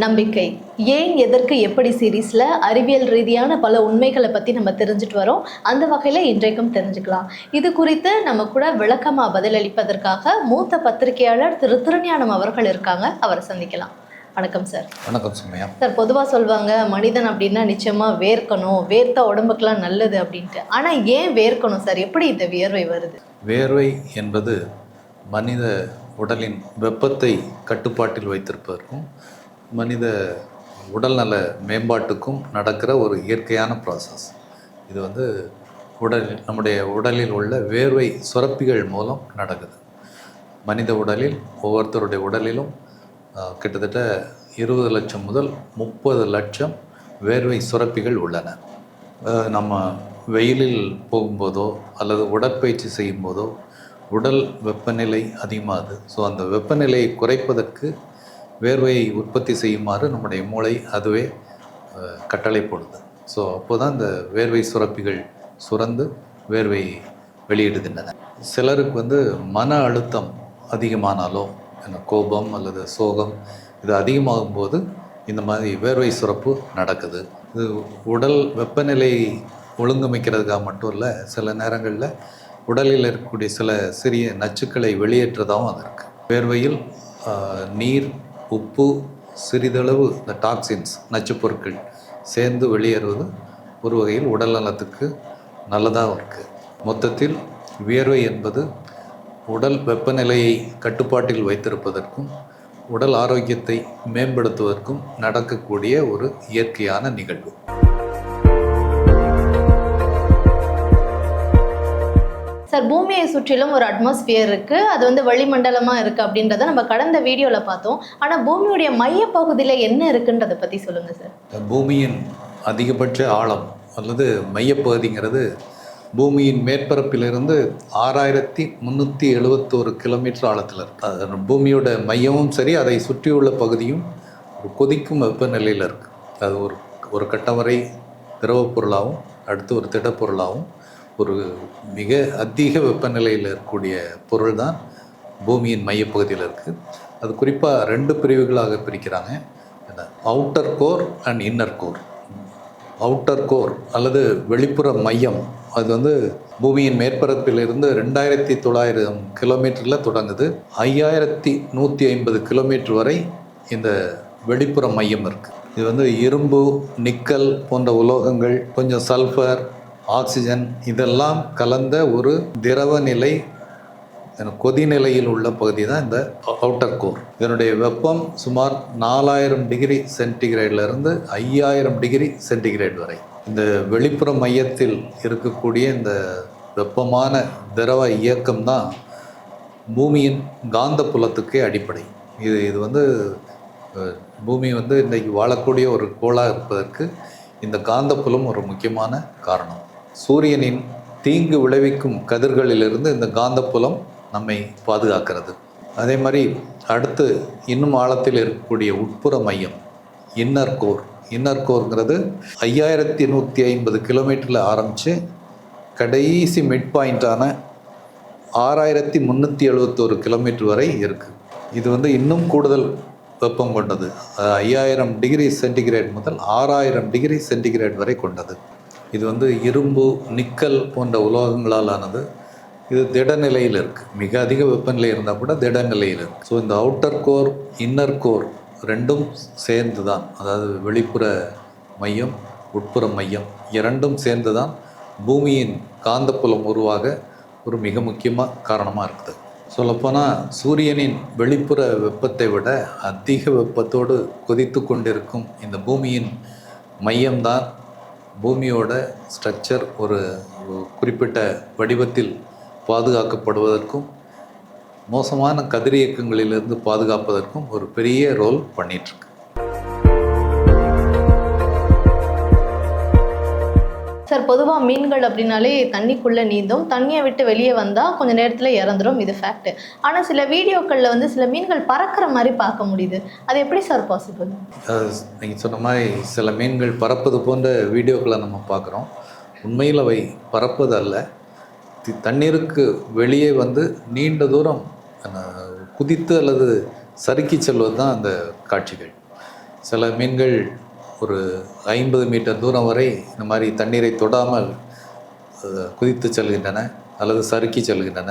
நம்பிக்கை ஏன் எதற்கு எப்படி சீரீஸில் அறிவியல் ரீதியான பல உண்மைகளை பற்றி நம்ம தெரிஞ்சுட்டு வரோம். அந்த வகையில் இன்றைக்கும் தெரிஞ்சுக்கலாம். இது குறித்து நம்ம கூட விளக்கமாக பதிலளிப்பதற்காக மூத்த பத்திரிகையாளர் திரு திருஞானம் அவர்கள் இருக்காங்க. அவரை சந்திக்கலாம். வணக்கம் சார். வணக்கம் சுமையா. சார், பொதுவாக சொல்லுவாங்க மனிதன் அப்படின்னா நிச்சயமாக வேர்க்கணும், வேர்த்தா உடம்புக்கெல்லாம் நல்லது அப்படின்ட்டு. ஆனால் ஏன் வேர்க்கணும் சார்? எப்படி இந்த வியர்வை வருது? வேர்வை என்பது மனித உடலின் வெப்பத்தை கட்டுப்பாட்டில் வைத்திருப்பதற்கும் மனித உடல்நல மேம்பாட்டுக்கும் நடக்கிற ஒரு இயற்கையான ப்ராசஸ். இது நம்முடைய உடலில் உள்ள வேர்வை சுரப்பிகள் மூலம் நடக்குது. மனித உடலில் ஒவ்வொருத்தருடைய உடலிலும் கிட்டத்தட்ட 20 லட்சம் முதல் 30 லட்சம் வேர்வை சுரப்பிகள் உள்ளன. நம்ம வெயிலில் போகும்போதோ அல்லது உடற்பயிற்சி செய்யும் போதோ உடல் வெப்பநிலை அதிகமாகுது. ஸோ அந்த வெப்பநிலையை குறைப்பதற்கு வேர்வையை உற்பத்தி செய்யுமாறு நம்முடைய மூளை அதுவே கட்டளை போடுது. ஸோ அப்போ தான் இந்த வேர்வை சுரப்பிகள் சுரந்து வேர்வையை வெளியிடுகின்றன. சிலருக்கு மன அழுத்தம் அதிகமானாலோ கோபம் அல்லது சோகம் இது அதிகமாகும் போது இந்த மாதிரி வேர்வை சுரப்பு நடக்குது. இது உடல் வெப்பநிலையை ஒழுங்கமைக்கிறதுக்காக மட்டும் இல்லை, சில நேரங்களில் உடலில் இருக்கக்கூடிய சில சிறிய நச்சுக்களை வெளியேற்றதாகவும் அது இருக்குது. வேர்வையில் நீர், உப்பு, சிறிதளவு இந்த டாக்ஸின்ஸ் நச்சு பொருட்கள் சேர்ந்து வெளியேறுவது ஒரு வகையில் உடல் நலத்துக்கு நல்லதாக இருக்குது. மொத்தத்தில் வியர்வை என்பது உடல் வெப்பநிலையை கட்டுப்பாட்டில் வைத்திருப்பதற்கும் உடல் ஆரோக்கியத்தை மேம்படுத்துவதற்கும் நடக்கக்கூடிய ஒரு இயற்கையான நிகழ்வு. சார், பூமியை சுற்றிலும் ஒரு அட்மாஸ்பியர் இருக்குது, அது வளிமண்டலமாக இருக்குது அப்படின்றத நம்ம கடந்த வீடியோவில் பார்த்தோம். ஆனால் பூமியுடைய மையப்பகுதியில் என்ன இருக்குன்றதை பற்றி சொல்லுங்கள் சார். பூமியின் அதிகபட்ச ஆழம் அல்லது மையப்பகுதிங்கிறது பூமியின் மேற்பரப்பிலிருந்து 6371 கிலோமீட்டர் ஆழத்தில் இருக்குது. பூமியோட மையமும் சரி, அதை சுற்றியுள்ள பகுதியும் ஒரு கொதிக்கும் வெப்பநிலையில் இருக்குது. அது ஒரு கட்டம் வரை திரவப் பொருளாகவும் அடுத்து ஒரு திடப்பொருளாகவும் ஒரு மிக அதிக வெப்பநிலையில் இருக்கக்கூடிய பொருள் தான் பூமியின் மையப்பகுதியில் இருக்குது. அது குறிப்பாக 2 பிரிவுகளாக பிரிக்கிறாங்க. Outer core and inner core. Outer core அல்லது வெளிப்புற மையம் அது பூமியின் மேற்பரப்பிலிருந்து 2900 கிலோமீட்டரில் தொடங்குது. 5150 கிலோமீட்டர் வரை இந்த வெளிப்புற மையம் இருக்குது. இது இரும்பு, நிக்கல் போன்ற உலோகங்கள், கொஞ்சம் சல்ஃபர், ஆக்சிஜன் இதெல்லாம் கலந்த ஒரு திரவ நிலை கொதிநிலையில் உள்ள பகுதி தான் இந்த அவுட்டர் கோர். இதனுடைய வெப்பம் சுமார் 4000 டிகிரி சென்டிகிரேட்லேருந்து 5000 டிகிரி சென்டிகிரேட் வரை. இந்த வெளிப்புற மையத்தில் இருக்கக்கூடிய இந்த வெப்பமான திரவ இயக்கம் தான் பூமியின் காந்த புலத்துக்கே அடிப்படை. இது பூமி இன்றைக்கு வாழக்கூடிய ஒரு கோளாக இருப்பதற்கு இந்த காந்தப்புலம் ஒரு முக்கியமான காரணம். சூரியனின் தீங்கு விளைவிக்கும் கதிர்களிலிருந்து இந்த காந்தப்புலம் நம்மை பாதுகாக்கிறது. அதே மாதிரி அடுத்து இன்னும் ஆழத்தில் இருக்கக்கூடிய உட்புற மையம் இன்னர் கோர். இன்னர் கோருங்கிறது 5150 கிலோமீட்டரில் ஆரம்பித்து கடைசி மிட் பாயிண்டான 6371 கிலோமீட்டர் வரை இருக்குது. இது இன்னும் கூடுதல் வெப்பம் கொண்டது. 5000 டிகிரி சென்டிகிரேட் முதல் 6000 டிகிரி சென்டிகிரேட் வரை கொண்டது. இது இரும்பு, நிக்கல் போன்ற உலோகங்களால் ஆனது. இது திடநிலையில் இருக்குது. மிக அதிக வெப்பநிலை இருந்தால் கூட திடநிலையில் இருக்குது. ஸோ இந்த அவுட்டர் கோர், இன்னர் கோர் ரெண்டும் சேர்ந்து தான், அதாவது வெளிப்புற மையம், உட்புற மையம் இரண்டும் சேர்ந்து தான் பூமியின் காந்தப்புலம் உருவாக ஒரு மிக முக்கியமாக காரணமாக இருக்குது. சொல்லப்போனால் சூரியனின் வெளிப்புற வெப்பத்தை விட அதிக வெப்பத்தோடு கொதித்து கொண்டிருக்கும் இந்த பூமியின் மையம்தான் பூமியோட ஸ்ட்ரக்சர் ஒரு குறிப்பிட்ட வடிவத்தில் பாதுகாக்கப்படுவதற்கும் மோசமான கதிரியக்கங்களிலிருந்து பாதுகாப்பதற்கும் ஒரு பெரிய ரோல் பண்ணிகிட்ருக்கு. சார், பொதுவாக மீன்கள் அப்படின்னாலே தண்ணிக்குள்ளே நீந்தும், தண்ணியை விட்டு வெளியே வந்தால் கொஞ்சம் நேரத்தில் இறந்துடும், இது ஃபேக்ட். ஆனால் சில வீடியோக்களில் சில மீன்கள் பறக்கிற மாதிரி பார்க்க முடியுது. அது எப்படி சார் பாசிபிள்? நீங்கள் சொன்ன மாதிரி சில மீன்கள் பறப்பது போன்ற வீடியோக்களை நம்ம பார்க்குறோம். உண்மையில் அவை பறப்பது அல்ல, தண்ணீருக்கு வெளியே நீண்ட தூரம் குதித்து அல்லது சறுக்கி செல்வது தான் அந்த காட்சிகள். சில மீன்கள் ஒரு 50 மீட்டர் தூரம் வரை இந்த மாதிரி தண்ணீரை தொடாமல் குதித்து செல்கின்றன அல்லது சறுக்கி செல்கின்றன.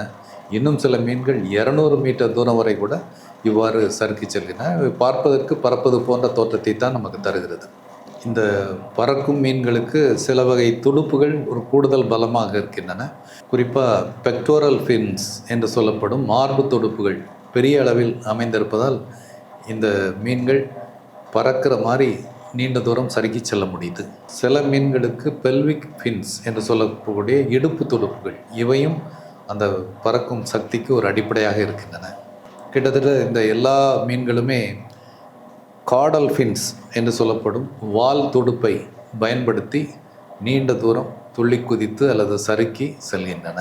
இன்னும் சில மீன்கள் 200 மீட்டர் தூரம் வரை கூட இவ்வாறு சறுக்கி செல்கின்றன. இவை பார்ப்பதற்கு பறப்பது போன்ற தோற்றத்தை தான் நமக்கு தருகிறது. இந்த பறக்கும் மீன்களுக்கு சில வகை துடுப்புகள் ஒரு கூடுதல் பலமாக இருக்கின்றன. குறிப்பாக பெக்டோரல் ஃபின்ஸ் என்று சொல்லப்படும் மார்பு துடுப்புகள் பெரிய அளவில் அமைந்திருப்பதால் இந்த மீன்கள் பறக்கிற மாதிரி நீண்ட தூரம் சறுக்கி செல்ல முடியுது. சில மீன்களுக்கு பெல்விக் ஃபின்ஸ் என்று சொல்லக்கூடிய இடுப்பு துடுப்புகள், இவையும் அந்த பறக்கும் சக்திக்கு ஒரு அடிப்படையாக இருக்கின்றன. கிட்டத்தட்ட இந்த எல்லா மீன்களுமே காடல் ஃபின்ஸ் என்று சொல்லப்படும் வால் துடுப்பை பயன்படுத்தி நீண்ட தூரம் துள்ளி குதித்து அல்லது சறுக்கி செல்கின்றன.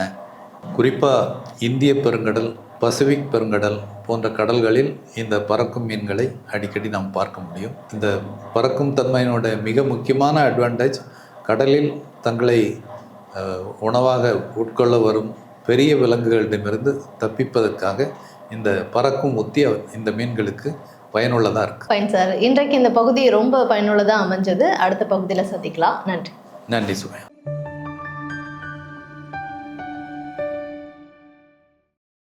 குறிப்பாக இந்திய பெருங்கடல், பசிபிக் பெருங்கடல் போன்ற கடல்களில் இந்த பறக்கும் மீன்களை அடிக்கடி நாம் பார்க்க முடியும். இந்த பறக்கும் தன்மையினோட மிக முக்கியமான அட்வான்டேஜ், கடலில் தங்களை உணவாக உட்கொள்ள வரும் பெரிய விலங்குகளிடமிருந்து தப்பிப்பதற்காக இந்த பறக்கும் உத்தி இந்த மீன்களுக்கு பயனுள்ளதாக இருக்குது. ஃபைன் சார், இன்றைக்கு இந்த பகுதி ரொம்ப பயனுள்ளதாக அமைஞ்சது. அடுத்த பகுதியில் சந்திக்கலாம். நன்றி. நன்றி சுமையா.